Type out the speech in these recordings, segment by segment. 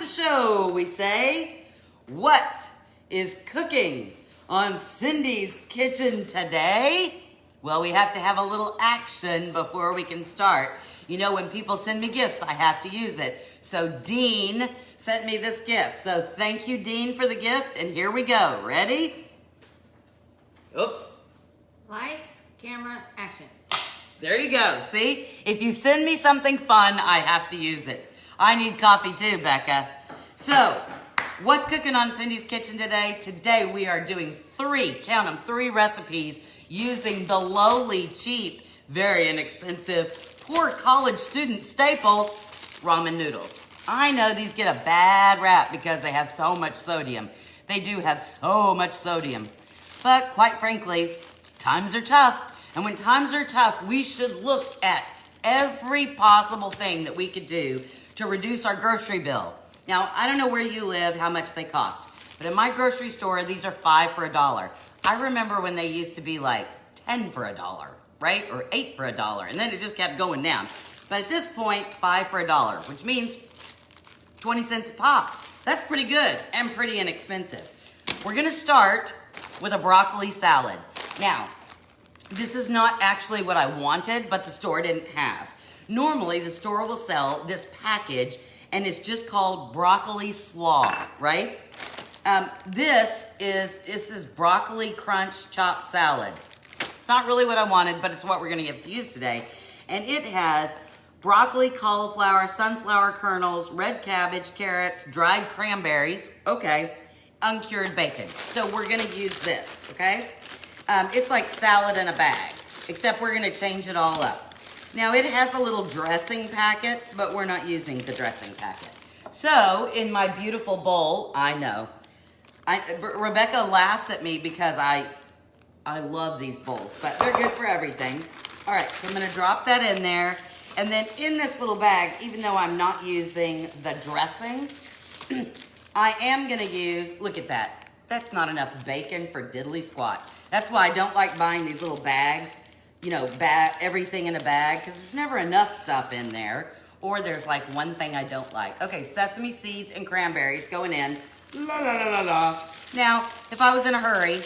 show, we say. What is cooking on Cindy's kitchen today? Well, we have to have a little action before we can start. You know, when people send me gifts, I have to use it. So Dean sent me this gift. So thank you, Dean, for the gift. And here we go. Ready? Oops. Lights, camera, action. There you go. See? If you send me something fun, I have to use it. I need coffee too, Becca. So, what's cooking on Cindy's kitchen today? Today we are doing three recipes using the lowly, cheap, very inexpensive, poor college student staple, ramen noodles. I know these get a bad rap because they have so much sodium. They do have so much sodium. But quite frankly, times are tough. And when times are tough, we should look at every possible thing that we could do to reduce our grocery bill. Now, I don't know where you live, how much they cost. But in my grocery store, these are 5 for $1. I remember when they used to be like 10 for $1, right? Or 8 for $1. And then it just kept going down. But at this point, 5 for $1, which means 20 cents a pop. That's pretty good and pretty inexpensive. We're gonna start with a broccoli salad. Now, this is not actually what I wanted, but the store didn't have. Normally, the store will sell this package, and it's just called broccoli slaw, right? This is broccoli crunch chopped salad. It's not really what I wanted, but it's what we're gonna get to use today. And it has broccoli, cauliflower, sunflower kernels, red cabbage, carrots, dried cranberries, okay, uncured bacon. So we're gonna use this, okay? It's like salad in a bag, except we're gonna change it all up. Now it has a little dressing packet, but we're not using the dressing packet. So in my beautiful bowl, I know, Rebecca laughs at me because I love these bowls, but they're good for everything. All right, so I'm gonna drop that in there. And then in this little bag, even though I'm not using the dressing, I am gonna use, look at that. That's not enough bacon for diddly squat. That's why I don't like buying these little bags, you know, everything in a bag, because there's never enough stuff in there, or there's like one thing I don't like. Okay, sesame seeds and cranberries going in. La la la la la. Now, if I was in a hurry,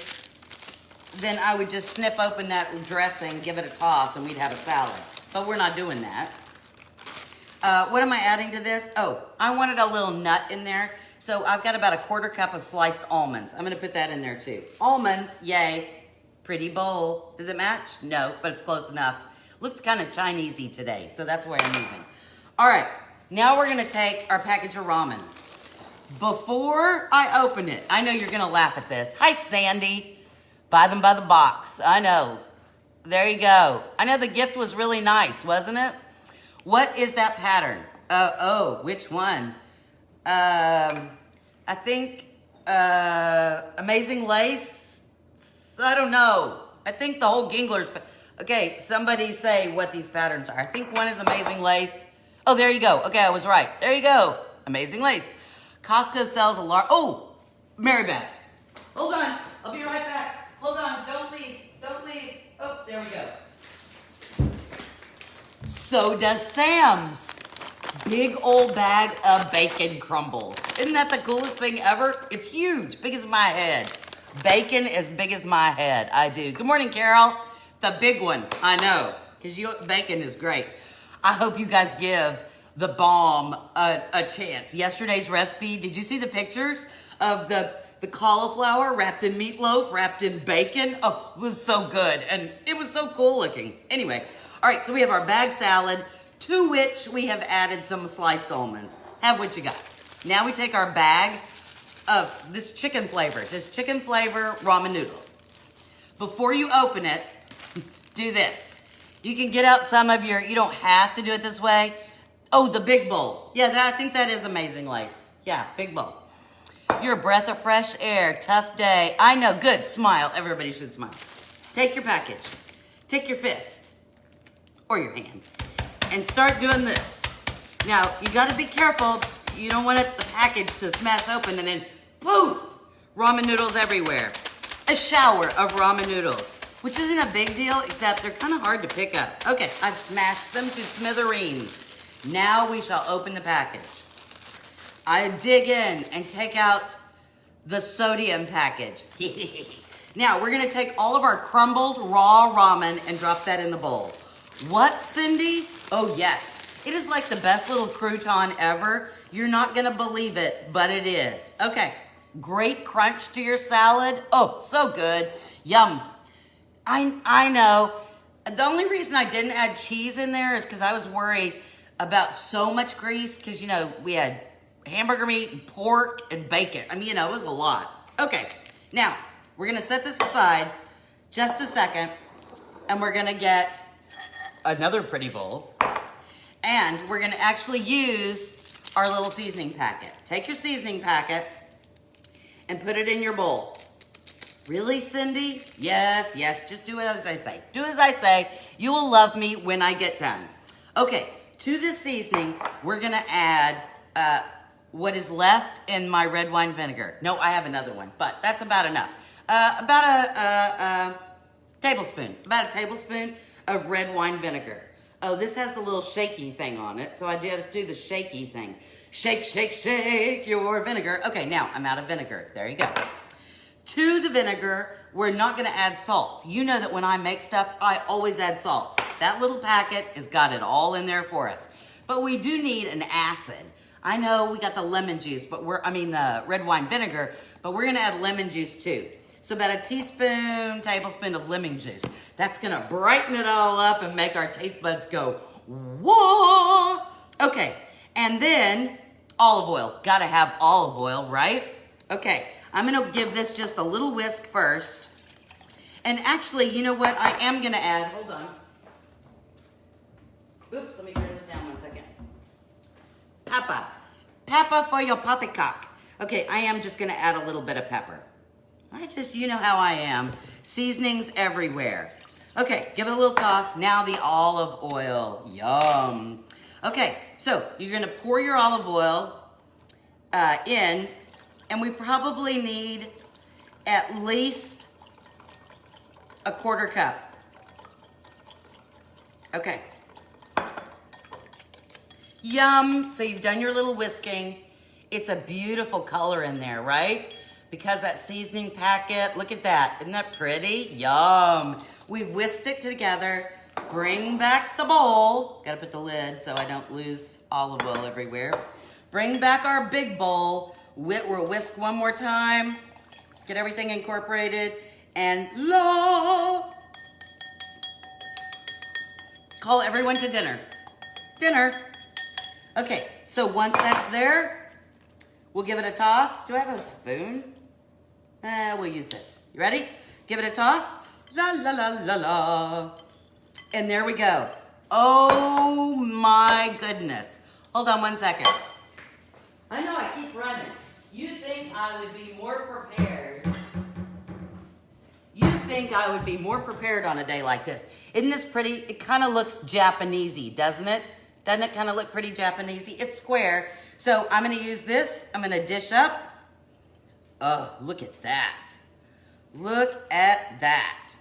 then I would just snip open that dressing, give it a toss, and we'd have a salad. But we're not doing that. What am I adding to this? Oh, I wanted a little nut in there. So I've got about a 1/4 cup of sliced almonds. I'm gonna put that in there too. Almonds, yay. Pretty bowl. Does it match? No, but it's close enough. Looks kind of Chinese-y today, so that's what I'm using. All right, now we're gonna take our package of ramen. Before I open it, I know you're gonna laugh at this. Hi, Sandy. Buy them by the box. I know. There you go. I know the gift was really nice, wasn't it? What is that pattern? Which one? I think Amazing Lace. I don't know. I think the whole Gingler's. Okay, somebody say what these patterns are. I think one is Amazing Lace. Oh, there you go. Okay, I was right. There you go. Amazing Lace. Costco sells a large. Oh, Mary Beth. Hold on. I'll be right back. Hold on. Don't leave. Don't leave. Oh, there we go. So does Sam's. Big old bag of bacon crumbles. Isn't that the coolest thing ever? It's huge, big as my head. Bacon as big as my head, I do. Good morning, Carol. The big one, I know, because bacon is great. I hope you guys give the bomb a chance. Yesterday's recipe, did you see the pictures of the cauliflower wrapped in meatloaf, wrapped in bacon? Oh, it was so good, and it was so cool looking. Anyway, all right, so we have our bag salad, to which we have added some sliced almonds. Have what you got. Now we take our bag of this chicken flavor, just chicken flavor ramen noodles. Before you open it, do this. You can get out some of you don't have to do it this way. Oh, the big bowl. Yeah, I think that is Amazing Lace. Yeah, big bowl. You're a breath of fresh air, tough day. I know, good, smile. Everybody should smile. Take your package, take your fist, or your hand, and start doing this. Now, you gotta be careful. You don't want the package to smash open and then poof, ramen noodles everywhere. A shower of ramen noodles, which isn't a big deal, except they're kind of hard to pick up. Okay, I've smashed them to smithereens. Now we shall open the package. I dig in and take out the sodium package. Now, we're gonna take all of our crumbled raw ramen and drop that in the bowl. What, Cindy? Oh, yes. It is like the best little crouton ever. You're not gonna believe it, but it is. Okay, great crunch to your salad. Oh, so good. Yum. I know. The only reason I didn't add cheese in there is because I was worried about so much grease because, you know, we had hamburger meat and pork and bacon. I mean, you know, it was a lot. Okay, now we're gonna set this aside just a second and we're gonna get another pretty bowl and we're gonna actually use our little seasoning packet. Take your seasoning packet and put it in your bowl. Really, Cindy? Yes, yes, just do it as I say. Do as I say. You will love me when I get done. Okay, to this seasoning, we're gonna add what is left in my red wine vinegar. No, I have another one, but that's about enough. About a tablespoon of red wine vinegar. Oh, this has the little shaky thing on it, so I did do the shaky thing. Shake, shake, shake your vinegar. Okay, now I'm out of vinegar. There you go. To the vinegar, we're not gonna add salt. You know that when I make stuff, I always add salt. That little packet has got it all in there for us. But we do need an acid. I know we got the lemon juice, but the red wine vinegar, but we're gonna add lemon juice too. So about a tablespoon of lemon juice. That's gonna brighten it all up and make our taste buds go, whoa. Okay, and then olive oil. Gotta have olive oil, right? Okay, I'm gonna give this just a little whisk first. And actually, you know what? I am gonna add, hold on. Oops, let me turn this down 1 second. Pepper for your poppycock. Okay, I am just gonna add a little bit of pepper. You know how I am. Seasonings everywhere. Okay, give it a little toss. Now the olive oil, yum. Okay, so you're gonna pour your olive oil in, and we probably need at least a 1/4 cup. Okay. Yum, so you've done your little whisking. It's a beautiful color in there, right? Because that seasoning packet, look at that. Isn't that pretty? Yum. We've whisked it together. Bring back the bowl. Gotta put the lid so I don't lose olive oil everywhere. Bring back our big bowl. We'll whisk one more time. Get everything incorporated. And call everyone to dinner. Dinner. Okay, so once that's there, we'll give it a toss. Do I have a spoon? We'll use this. You ready? Give it a toss. La, la, la, la, la. And there we go. Oh my goodness. Hold on 1 second. I know I keep running. You think I would be more prepared. You think I would be more prepared on a day like this. Isn't this pretty? It kind of looks Japanesey, doesn't it? Doesn't it kind of look pretty Japanesey? It's square. So I'm gonna use this. I'm gonna dish up. Oh, look at that. Look at that.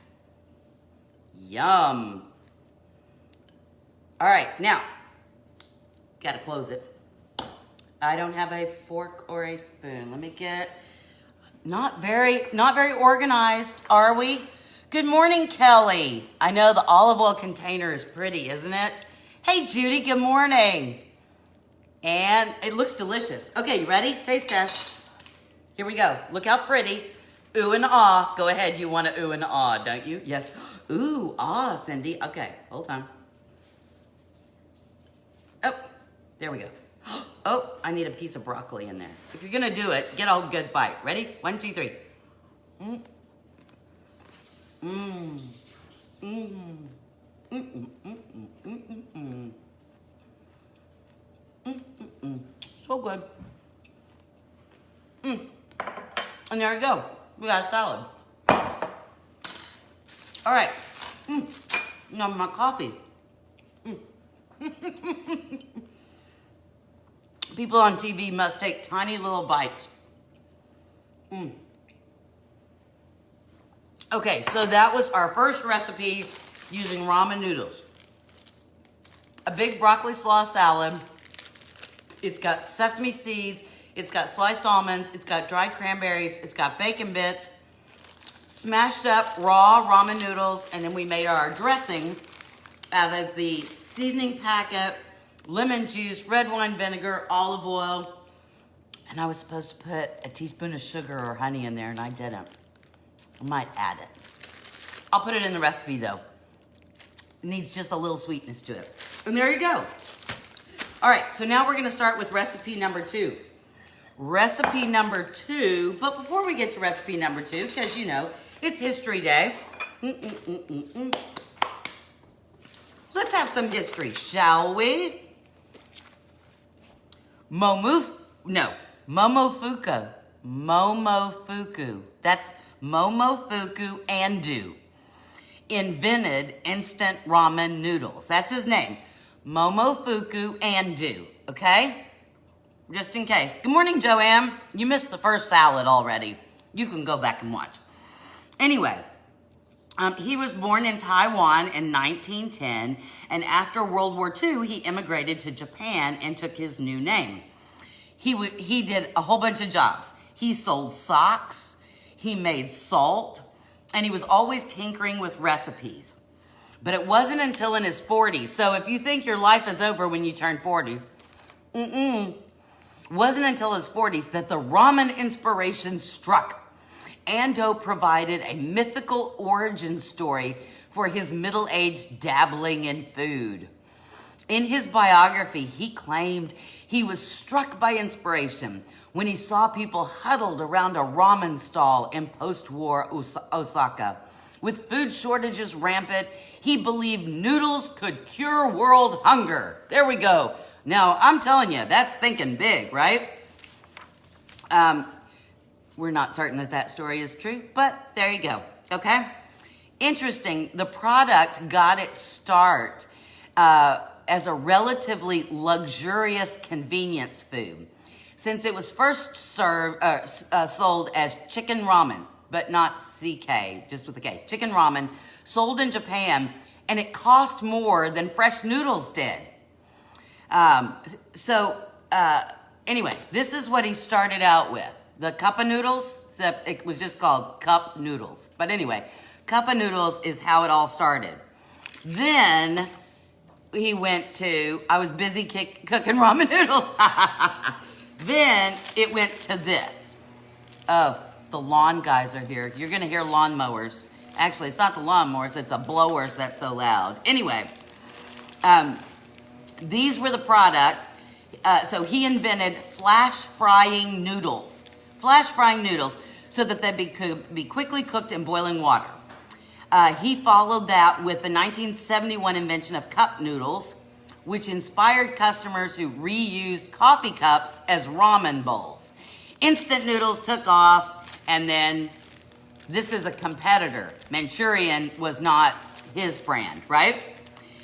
Yum. All right, now, gotta close it. I don't have a fork or a spoon. Let me get, not very organized, are we? Good morning, Kelly. I know the olive oil container is pretty, isn't it? Hey, Judy, good morning. And it looks delicious. Okay, you ready? Taste test. Here we go. Look how pretty. Ooh and ah. Go ahead. You want to ooh and ah, don't you? Yes. Ooh, ah, Cindy. Okay, hold on. Oh, there we go. Oh, I need a piece of broccoli in there. If you're going to do it, get a good bite. Ready? 1, 2, 3. Mmm. Mmm. Mmm. Mm-mm, mm-mm, mm-mm, mm. Mm-mm-mm. So good. Mm. And there you go. We got a salad. All right. Now my coffee. People on TV must take tiny little bites. Okay, so that was our first recipe using ramen noodles. A big broccoli slaw salad. It's got sesame seeds. It's got sliced almonds, it's got dried cranberries, it's got bacon bits, smashed up raw ramen noodles, and then we made our dressing out of the seasoning packet, lemon juice, red wine vinegar, olive oil, and I was supposed to put a teaspoon of sugar or honey in there, and I didn't. I might add it. I'll put it in the recipe though. It needs just a little sweetness to it. And there you go. All right, so now we're gonna start with recipe number 2. Recipe number 2, but before we get to recipe number 2, because you know, it's History Day. Let's have some history, shall we? Momofuku. That's Momofuku Ando. Invented instant ramen noodles. That's his name. Momofuku Ando, okay? Just in case. Good morning, Joanne. You missed the first salad already. You can go back and watch. Anyway, he was born in Taiwan in 1910, and after World War II, he immigrated to Japan and took his new name. He did a whole bunch of jobs. He sold socks, he made salt, and he was always tinkering with recipes. But it wasn't until in his 40s. So if you think your life is over when you turn 40, wasn't until his 40s that the ramen inspiration struck. Ando provided a mythical origin story for his middle-aged dabbling in food. In his biography, he claimed he was struck by inspiration when he saw people huddled around a ramen stall in post-war Osaka. With food shortages rampant, he believed noodles could cure world hunger. There we go. Now, I'm telling you, that's thinking big, right? We're not certain that story is true, but there you go, okay? Interesting, the product got its start as a relatively luxurious convenience food, since it was first sold as chicken ramen, but not CK, just with a K. Chicken ramen, sold in Japan, and it cost more than fresh noodles did. Anyway, this is what he started out with. The cup of noodles, except it was just called cup noodles. But anyway, cup of noodles is how it all started. Then he went to, I was busy cooking ramen noodles. Then it went to this. Oh, the lawn guys are here. You're gonna hear lawn mowers. Actually, it's not the lawnmowers, it's the blowers that's so loud. Anyway, these were the product. So he invented flash frying noodles. Flash frying noodles so that they could be quickly cooked in boiling water. He followed that with the 1971 invention of cup noodles, which inspired customers who reused coffee cups as ramen bowls. Instant noodles took off, and then this is a competitor. Manchurian was not his brand, right?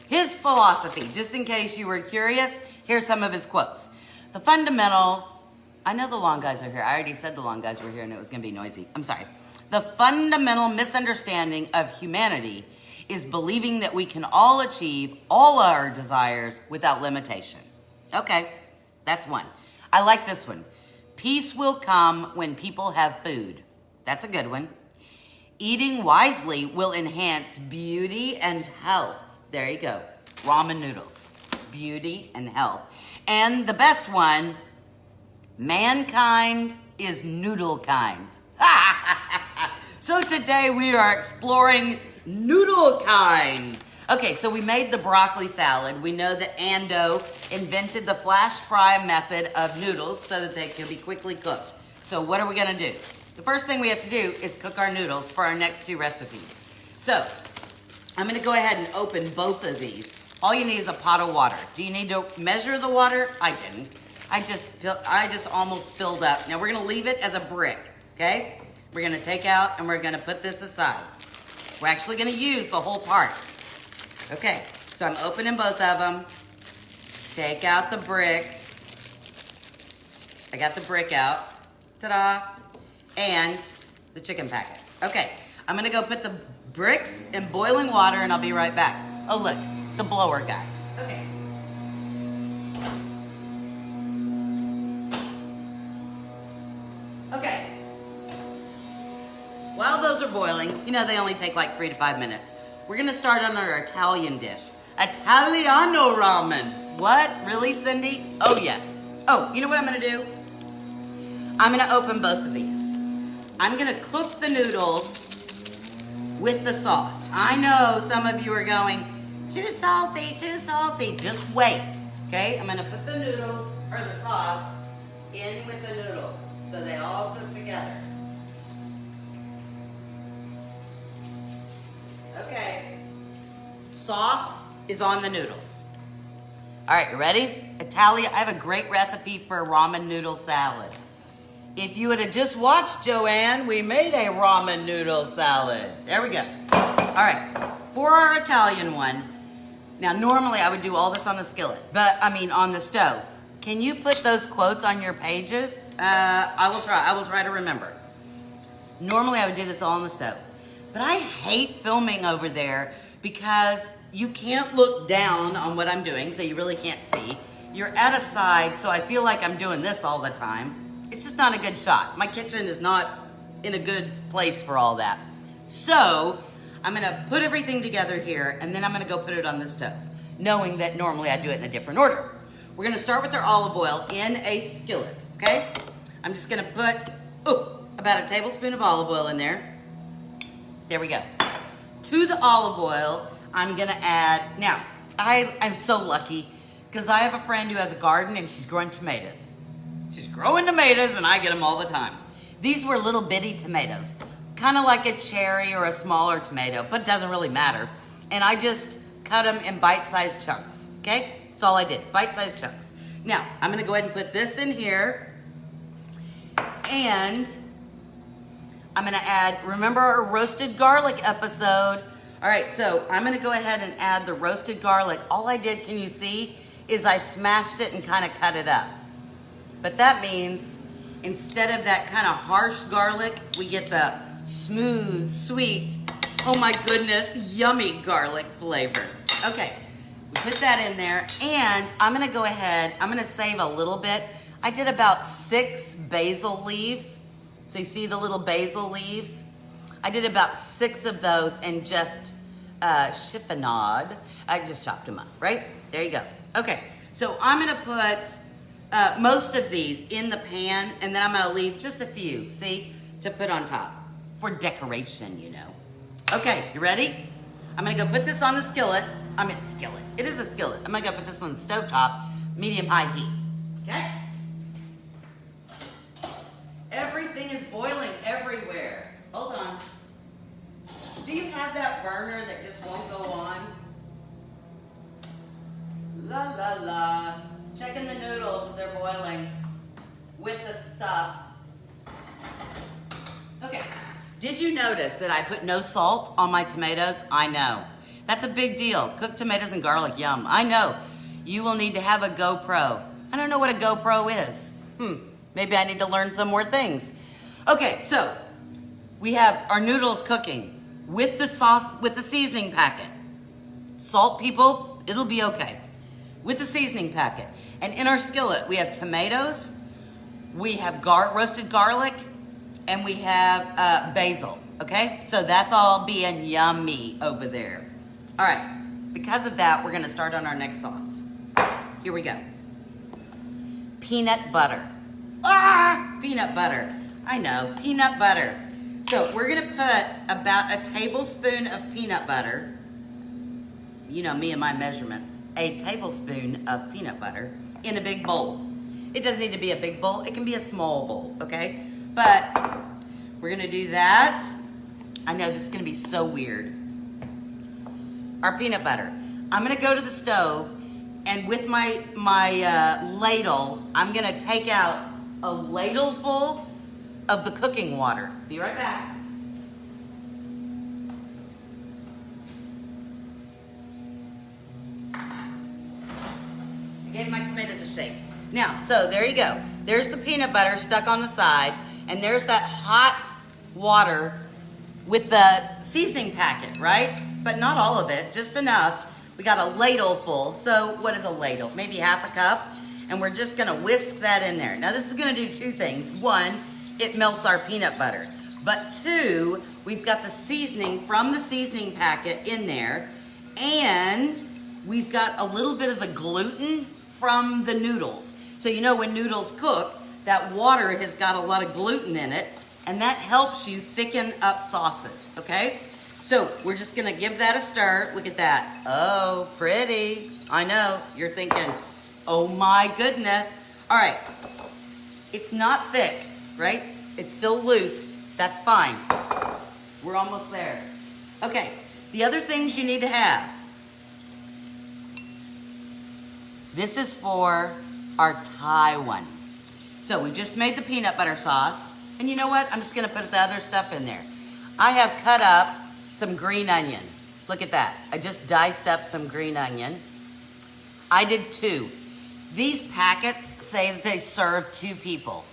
His philosophy, just in case you were curious, here's some of his quotes. The fundamental, I know the lawn guys are here. I already said the lawn guys were here and it was gonna be noisy. I'm sorry. The fundamental misunderstanding of humanity is believing that we can all achieve all our desires without limitation. Okay, that's one. I like this one. Peace will come when people have food. That's a good one. Eating wisely will enhance beauty and health. There you go. Ramen noodles. Beauty and health. And the best one, mankind is noodle kind. So today we are exploring noodle kind. Okay, so we made the broccoli salad. We know that Ando invented the flash fry method of noodles so that they can be quickly cooked. So what are we gonna do? The first thing we have to do is cook our noodles for our next two recipes. So I'm gonna go ahead and open both of these. All you need is a pot of water. Do you need to measure the water? I didn't. I just almost filled up. Now we're gonna leave it as a brick, okay? We're gonna take out and we're gonna put this aside. We're actually gonna use the whole part. Okay, so I'm opening both of them. Take out the brick. I got the brick out. Ta-da! And the chicken packet. Okay, I'm gonna go put the bricks in boiling water and I'll be right back. Oh look, the blower guy. Okay. those are boiling, you know, they only take like 3 to 5 minutes. We're gonna start on our Italian dish. Italiano ramen. What? Really, Cindy? Oh, yes. Oh, you know what I'm gonna do? I'm gonna open both of these. I'm gonna cook the noodles with the sauce. I know some of you are going, too salty, too salty. Just wait, okay? I'm gonna put the noodles, or the sauce, in with the noodles so they all cook together. Okay, sauce is on the noodles. All right, you ready? I have a great recipe for ramen noodle salad. If you would have just watched Joanne, we made a ramen noodle salad. There we go. All right, for our Italian one, now normally I would do all this on the skillet, but I mean on the stove. Can you put those quotes on your pages? I will try to remember. Normally I would do this all on the stove, but I hate filming over there because you can't look down on what I'm doing, so you really can't see. You're at a side, so I feel like I'm doing this all the time. It's just not a good shot. My kitchen is not in a good place for all that. So I'm gonna put everything together here, and then I'm gonna go put it on the stove, knowing that normally I do it in a different order. We're gonna start with our olive oil in a skillet, okay? I'm just gonna put, about a tablespoon of olive oil in there. There we go. To the olive oil, I'm gonna add, now, I'm so lucky because I have a friend who has a garden and she's growing tomatoes. She's growing tomatoes and I get them all the time. These were little bitty tomatoes, kind of like a cherry or a smaller tomato, but it doesn't really matter. And I just cut them in bite-sized chunks, okay? That's all I did, bite-sized chunks. Now, I'm gonna go ahead and put this in here, and I'm gonna add, remember our roasted garlic episode? All right, so I'm gonna go ahead and add the roasted garlic. All I did, can you see, is I smashed it and kind of cut it up. But that means instead of that kind of harsh garlic, we get the smooth, sweet, oh my goodness, yummy garlic flavor. Okay, we put that in there, and I'm gonna go ahead, I'm gonna save a little bit. I did about 6 basil leaves. So you see the little basil leaves? I did about 6 of those and just chiffonade. I just chopped them up, right? There you go. Okay, so I'm gonna put most of these in the pan, and then I'm gonna leave just a few, see, to put on top for decoration, you know. Okay, you ready? I'm gonna go put this on the skillet. Skillet. It is a skillet. I'm gonna go put this on the stovetop, medium-high heat. Okay? Everything is boiling everywhere. Hold on. Do you have that burner that just won't go on? La la la. Checking the noodles, they're boiling with the stuff. Okay, did you notice that I put no salt on my tomatoes? I know. That's a big deal. Cooked tomatoes and garlic, yum. I know. You will need to have a GoPro. I don't know what a GoPro is. Maybe I need to learn some more things. Okay, so we have our noodles cooking with the sauce, with the seasoning packet. Salt, people, it'll be okay. With the seasoning packet. And in our skillet, we have tomatoes, we have roasted garlic, and we have basil, okay? So that's all being yummy over there. All right, because of that, we're gonna start on our next sauce. Here we go. Peanut butter. Peanut butter. I know, peanut butter. So we're gonna put about a tablespoon of peanut butter. You know me and my measurements. A tablespoon of peanut butter in a big bowl. It doesn't need to be a big bowl. It can be a small bowl, okay? But we're gonna do that. I know this is gonna be so weird. Our peanut butter. I'm gonna go to the stove, and with my ladle, I'm gonna take out a ladleful of the cooking water. Be right back. I gave my tomatoes a shake. Now, so there you go. There's the peanut butter stuck on the side, and there's that hot water with the seasoning packet, right? But not all of it, just enough. We got a ladle full. So what is a ladle? Maybe half a cup. And we're just gonna whisk that in there. Now this is gonna do 2 things. One, it melts our peanut butter. but 2, we've got the seasoning from the seasoning packet in there, and we've got a little bit of the gluten from the noodles. So you know when noodles cook, that water has got a lot of gluten in it, and that helps you thicken up sauces, okay? So we're just gonna give that a stir. Look at that. Oh, pretty. I know, you're thinking, oh my goodness. All right, it's not thick, right? It's still loose, that's fine. We're almost there. Okay, the other things you need to have. This is for our Thai one. So we just made the peanut butter sauce, and you know what? I'm just gonna put the other stuff in there. I have cut up some green onion. Look at that. I just diced up some green onion. I did 2. These packets say that they serve 2 people.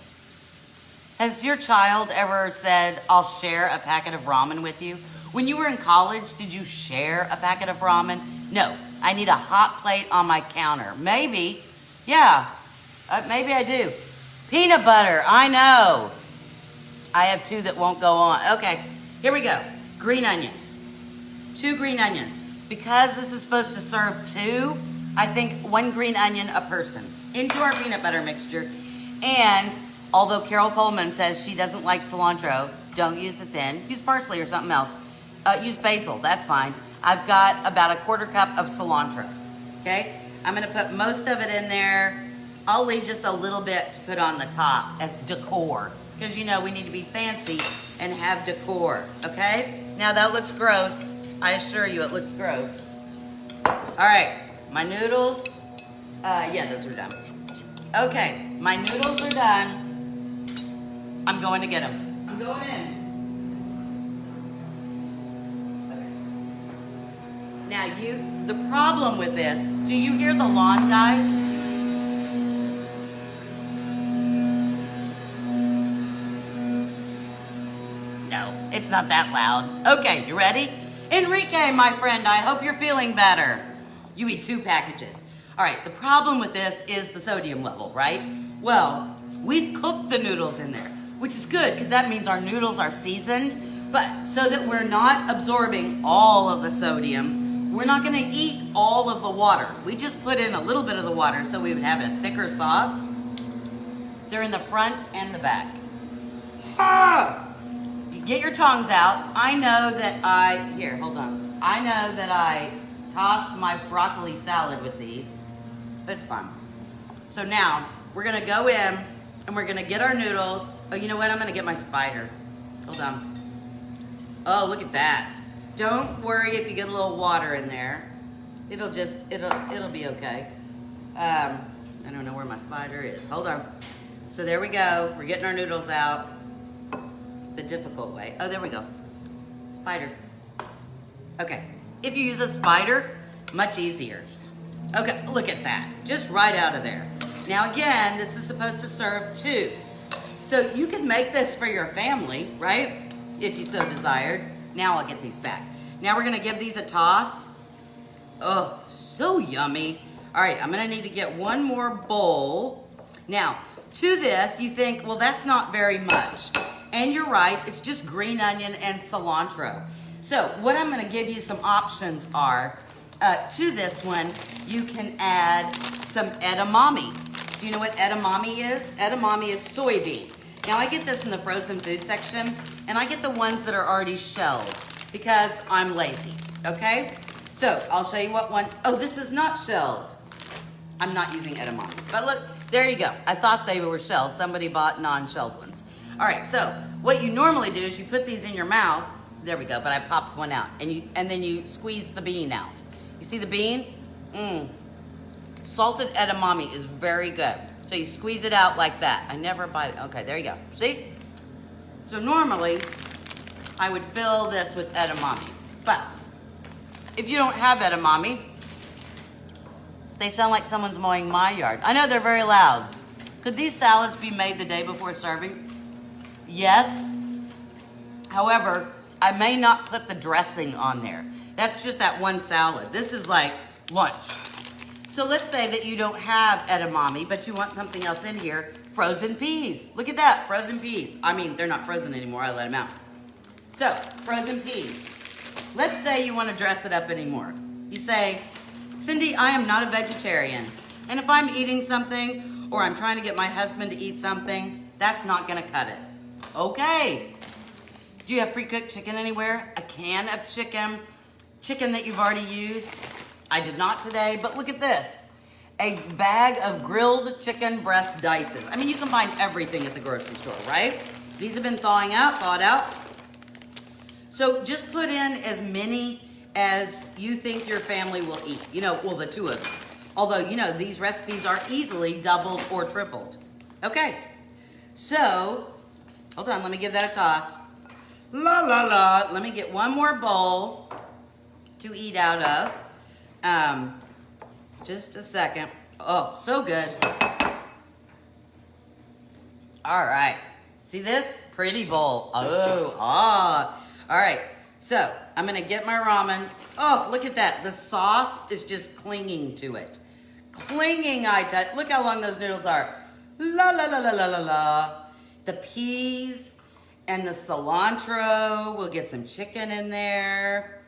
Has your child ever said, I'll share a packet of ramen with you? When you were in college, did you share a packet of ramen? No, I need a hot plate on my counter. Maybe, yeah, maybe I do. Peanut butter, I know. I have 2 that won't go on. Okay, here we go. Green onions, 2 green onions. Because this is supposed to serve 2, I think 1 green onion a person into our peanut butter mixture. And although Carol Coleman says she doesn't like cilantro, don't use it then. Use parsley or something else. Use basil, that's fine. I've got about a 1/4 cup of cilantro, okay? I'm gonna put most of it in there. I'll leave just a little bit to put on the top as decor, because you know we need to be fancy and have decor, okay? Now that looks gross. I assure you it looks gross. All right, my noodles, yeah, those are done. Okay, my noodles are done. I'm going to get them. I'm going in. Okay. Now the problem with this, do you hear the lawn, guys? No, it's not that loud. Okay, you ready? Enrique, my friend, I hope you're feeling better. You eat 2 packages. All right, the problem with this is the sodium level, right? Well, we've cooked the noodles in there, which is good because that means our noodles are seasoned, but so that we're not absorbing all of the sodium, we're not gonna eat all of the water. We just put in a little bit of the water so we would have a thicker sauce. They're in the front and the back. Ah! You get your tongs out. I know that here, hold on. I know that I tossed my broccoli salad with these. It's fun. So now we're gonna go in and we're gonna get our noodles. Oh, you know what? I'm gonna get my spider. Hold on. Oh, look at that. Don't worry if you get a little water in there. It'll be okay. I don't know where my spider is. Hold on. So there we go. We're getting our noodles out the difficult way. Oh, there we go. Spider. Okay. If you use a spider, much easier. Okay, look at that. Just right out of there. Now again, this is supposed to serve 2. So you could make this for your family, right? If you so desired. Now I'll get these back. Now we're gonna give these a toss. Oh, so yummy. All right, I'm gonna need to get 1 more bowl. Now, to this, you think, well, that's not very much. And you're right, it's just green onion and cilantro. So what I'm gonna give you some options are, to this one, you can add some edamame. Do you know what edamame is? Edamame is soybean. Now I get this in the frozen food section, and I get the ones that are already shelled because I'm lazy, okay? So I'll show you what one. Oh, this is not shelled. I'm not using edamame, but look, there you go. I thought they were shelled. Somebody bought non-shelled ones. All right, so what you normally do is you put these in your mouth. There we go, but I popped one out, and then you squeeze the bean out. You see the bean? Salted edamame is very good. So you squeeze it out like that. I never buy it. Okay, there you go. See? So normally, I would fill this with edamame. But if you don't have edamame, they sound like someone's mowing my yard. I know they're very loud. Could these salads be made the day before serving? Yes. However, I may not put the dressing on there. That's just that one salad. This is like lunch. So let's say that you don't have edamame, but you want something else in here. Frozen peas. Look at that, frozen peas. I mean, they're not frozen anymore. I let them out. So, frozen peas. Let's say you want to dress it up anymore. You say, Cindy, I am not a vegetarian. And if I'm eating something or I'm trying to get my husband to eat something, that's not going to cut it. Okay. Do you have pre-cooked chicken anywhere? A can of chicken? Chicken that you've already used? I did not today, but look at this. A bag of grilled chicken breast dices. I mean, you can find everything at the grocery store, right? These have been thawed out. So just put in as many as you think your family will eat. You know, well, the two of them. Although, you know, these recipes are easily doubled or tripled. Okay, so, hold on, let me give that a toss. La la la, let me get one more bowl to eat out of. Just a second. Oh, so good. All right, see this? Pretty bowl. All right, so I'm gonna get my ramen. Oh, look at that. The sauce is just clinging to it. Clinging, I tell you. Look how long those noodles are. La la la la la la la. The peas and the cilantro. We'll get some chicken in there.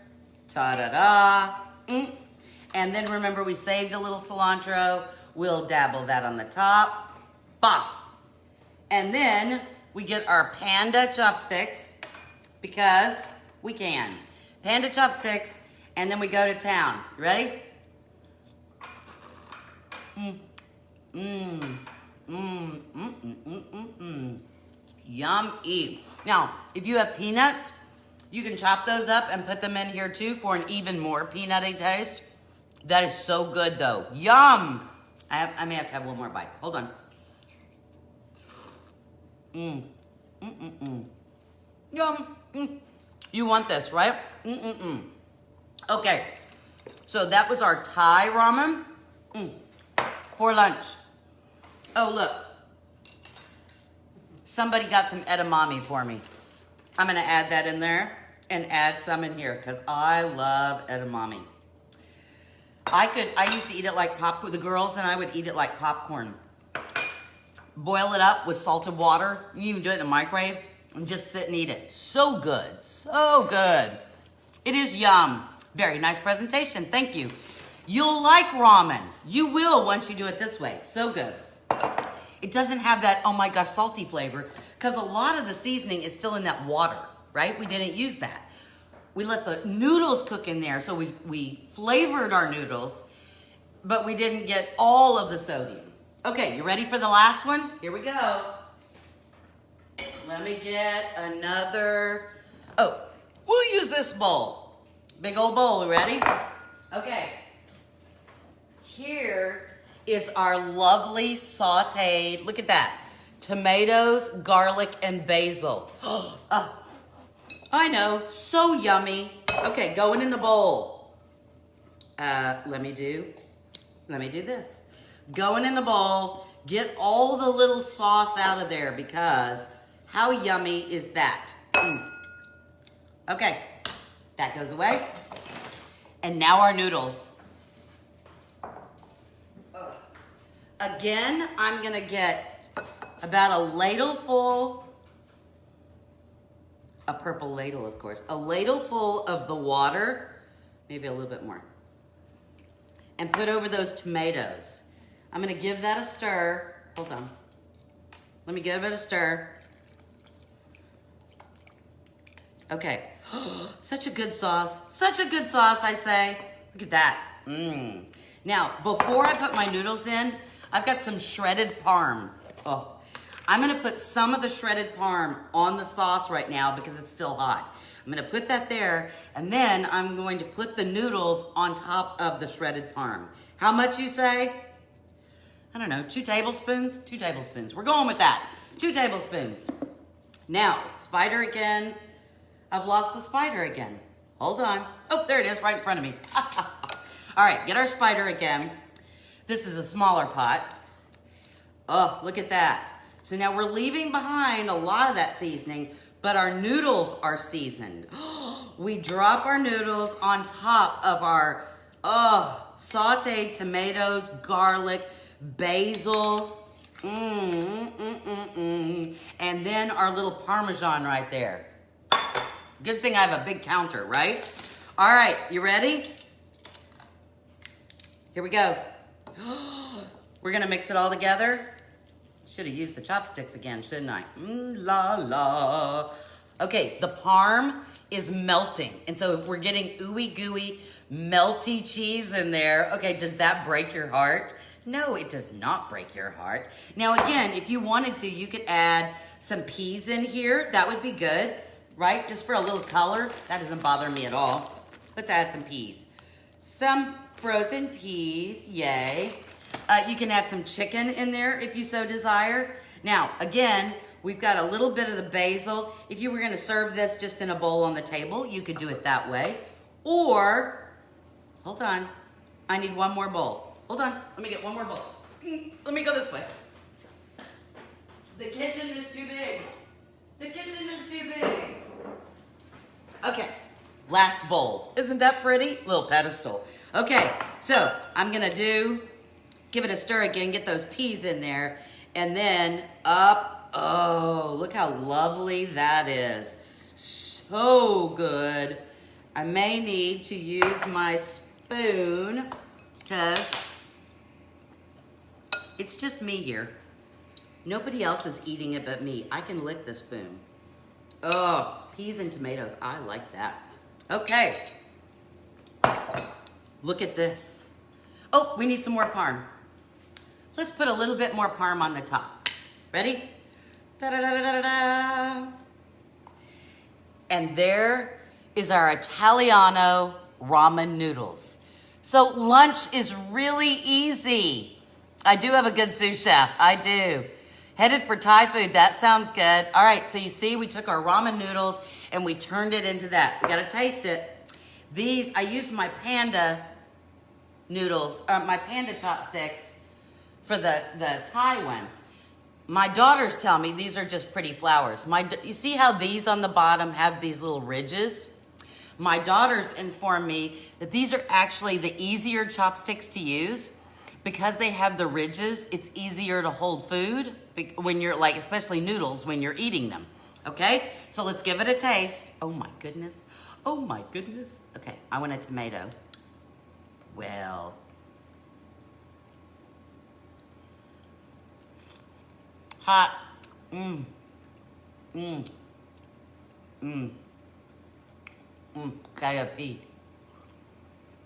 Ta-da-da. And then remember we saved a little cilantro. We'll dabble that on the top. Bah. And then we get our panda chopsticks because we can. Panda chopsticks, and then we go to town. You ready? Yum-y. Now, if you have peanuts, you can chop those up and put them in here too for an even more peanutty taste. That is so good though. Yum! I may have to have one more bite. Hold on. Yum. You want this, right? Okay. So that was our Thai ramen for lunch. Oh, look. Somebody got some edamame for me. I'm going to add that in there and add some in here because I love edamame. I used to eat it like popcorn. The girls and I would eat it like popcorn. Boil it up with salted water. You can even do it in the microwave and just sit and eat it. So good. So good. It is yum. Very nice presentation. Thank you. You'll like ramen. You will once you do it this way. So good. It doesn't have that, oh my gosh, salty flavor because a lot of the seasoning is still in that water, right? We didn't use that. We let the noodles cook in there, so we flavored our noodles, but we didn't get all of the sodium. Okay, you ready for the last one? Here we go. Let me get another, oh, we'll use this bowl. Big old bowl, you ready? Okay. Here is our lovely sauteed, look at that, tomatoes, garlic, and basil. I know, so yummy. Okay, going in the bowl. Let me do this. Going in the bowl, get all the little sauce out of there because how yummy is that? Okay, that goes away. And now our noodles. Again, I'm gonna get about a ladle full, a purple ladle, of course, a ladle full of the water, maybe a little bit more, and put over those tomatoes. I'm gonna give that a stir. Hold on. Let me give it a stir. Okay. Such a good sauce. Such a good sauce, I say. Look at that. Now, before I put my noodles in, I've got some shredded parm. Oh, I'm gonna put some of the shredded parm on the sauce right now because it's still hot. I'm gonna put that there, and then I'm going to put the noodles on top of the shredded parm. How much you say? I don't know, 2 tablespoons? 2 tablespoons. We're going with that. 2 tablespoons. Now, spider again. I've lost the spider again. Hold on. Oh, there it is, right in front of me. All right, get our spider again. This is a smaller pot. Oh, look at that. So now we're leaving behind a lot of that seasoning, but our noodles are seasoned. We drop our noodles on top of our sauteed tomatoes, garlic, basil, and then our little Parmesan right there. Good thing I have a big counter, right? All right, you ready? Here we go. We're gonna mix it all together. Should have used the chopsticks again, shouldn't I? La la. Okay, the parm is melting. And so we're getting ooey gooey, melty cheese in there. Okay, does that break your heart? No, it does not break your heart. Now again, if you wanted to, you could add some peas in here. That would be good, right? Just for a little color. That doesn't bother me at all. Let's add some peas. Some frozen peas, yay. You can add some chicken in there if you so desire. Now, again, we've got a little bit of the basil. If you were gonna serve this just in a bowl on the table, you could do it that way. Or, hold on, I need one more bowl. Hold on, let me get one more bowl. Let me go this way. The kitchen is too big. The kitchen is too big. Okay, last bowl. Isn't that pretty? Little pedestal. Okay, so I'm gonna give it a stir again, get those peas in there, and then up, oh, look how lovely that is. So good. I may need to use my spoon, because it's just me here. Nobody else is eating it but me. I can lick the spoon. Oh, peas and tomatoes, I like that. Okay. Look at this. Oh, we need some more parm. Let's put a little bit more parm on the top. Ready? Da-da-da-da-da-da. And there is our Italiano ramen noodles. So lunch is really easy. I do have a good sous chef, I do. Headed for Thai food, that sounds good. All right, so you see we took our ramen noodles and we turned it into that. We gotta taste it. These, I used my panda noodles, or my panda chopsticks for the Thai one. My daughters tell me these are just pretty flowers. You see how these on the bottom have these little ridges? My daughters inform me that these are actually the easier chopsticks to use because they have the ridges. It's easier to hold food when you're like, especially noodles, when you're eating them. Okay, so let's give it a taste. Oh my goodness. Oh my goodness. Okay, I want a tomato. Well, hot. Gotta pee.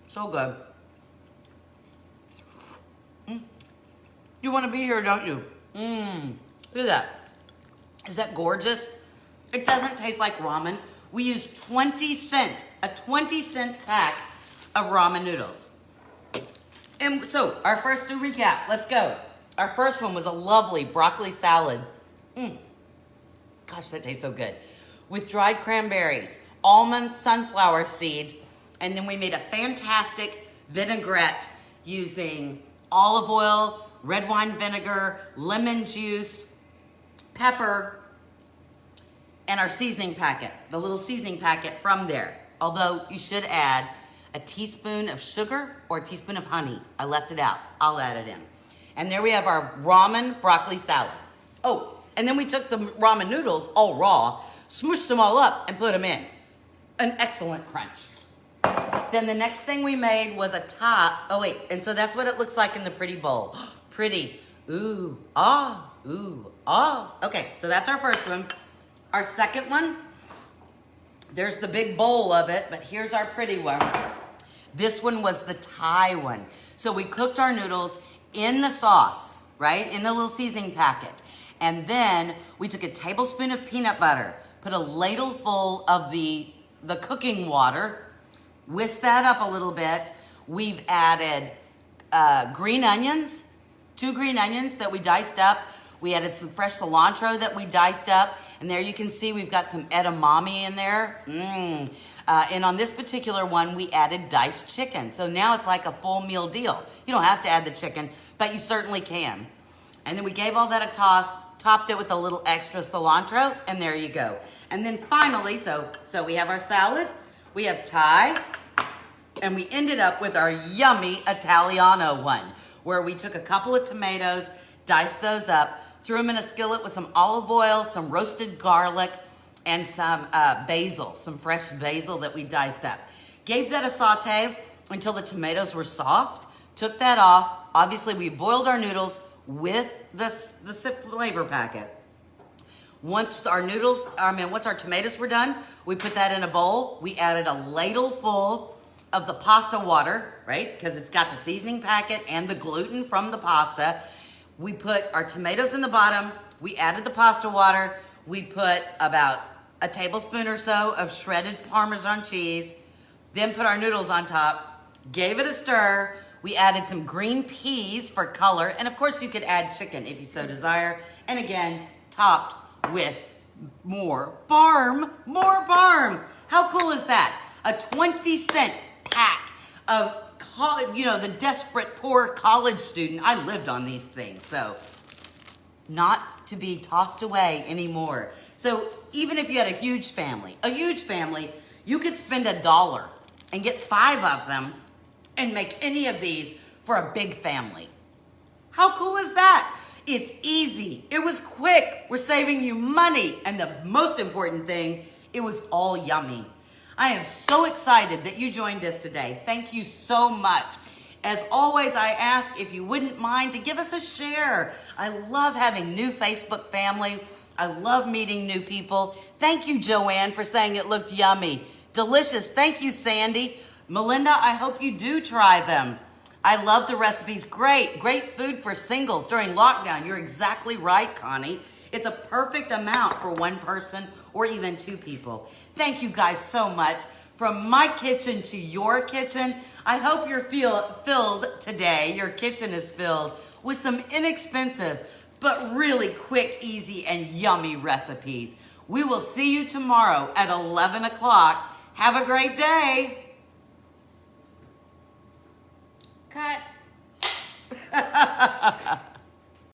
So good. You want to be here, don't you? Look at that. Is that gorgeous? It doesn't taste like ramen. We use 20 cent, a 20-cent pack of ramen noodles. And so, our first to recap, let's go. Our first one was a lovely broccoli salad. Gosh, that tastes so good. With dried cranberries, almonds, sunflower seeds, and then we made a fantastic vinaigrette using olive oil, red wine vinegar, lemon juice, pepper, and our seasoning packet, the little seasoning packet from there. Although you should add a teaspoon of sugar or a teaspoon of honey. I left it out. I'll add it in. And there we have our ramen broccoli salad. Oh, and then we took the ramen noodles, all raw, smooshed them all up and put them in. An excellent crunch. Then the next thing we made was a top. Oh wait, and so that's what it looks like in the pretty bowl. Pretty. Ooh, ah, ooh, ah. Okay, so that's our first one. Our second one, there's the big bowl of it, but here's our pretty one. This one was the Thai one. So we cooked our noodles in the sauce, right? In the little seasoning packet. And then we took a tablespoon of peanut butter, put a ladle full of the cooking water, whisk that up a little bit. We've added green onions, 2 green onions that we diced up. We added some fresh cilantro that we diced up. And there you can see we've got some edamame in there. And on this particular one, we added diced chicken. So now it's like a full meal deal. You don't have to add the chicken, but you certainly can. And then we gave all that a toss, topped it with a little extra cilantro, and there you go. And then finally, so we have our salad, we have Thai, and we ended up with our yummy Italiano one, where we took a couple of tomatoes, diced those up, threw them in a skillet with some olive oil, some roasted garlic, and some basil, some fresh basil that we diced up. Gave that a saute until the tomatoes were soft. Took that off. Obviously, we boiled our noodles with the flavor packet. Once our tomatoes were done, we put that in a bowl. We added a ladle full of the pasta water, right? Because it's got the seasoning packet and the gluten from the pasta. We put our tomatoes in the bottom. We added the pasta water. We put about a tablespoon or so of shredded Parmesan cheese. Then put our noodles on top. Gave it a stir. We added some green peas for color. And of course, you could add chicken if you so desire. And again, topped with more barm. How cool is that? A 20-cent pack of, the desperate poor college student. I lived on these things, so not to be tossed away anymore. So even if you had a huge family, you could spend $1 and get 5 of them and make any of these for a big family. How cool is that? It's easy. It was quick. We're saving you money. And the most important thing, it was all yummy. I am so excited that you joined us today. Thank you so much. As always, I ask if you wouldn't mind to give us a share. I love having new Facebook family. I love meeting new people. Thank you, Joanne, for saying it looked yummy. Delicious. Thank you, Sandy. Melinda, I hope you do try them. I love the recipes. Great food for singles during lockdown. You're exactly right, Connie. It's a perfect amount for one person or even 2 people. Thank you guys so much. From my kitchen to your kitchen, I hope you're filled today. Your kitchen is filled with some inexpensive, but really quick, easy, and yummy recipes. We will see you tomorrow at 11 o'clock. Have a great day. Cut.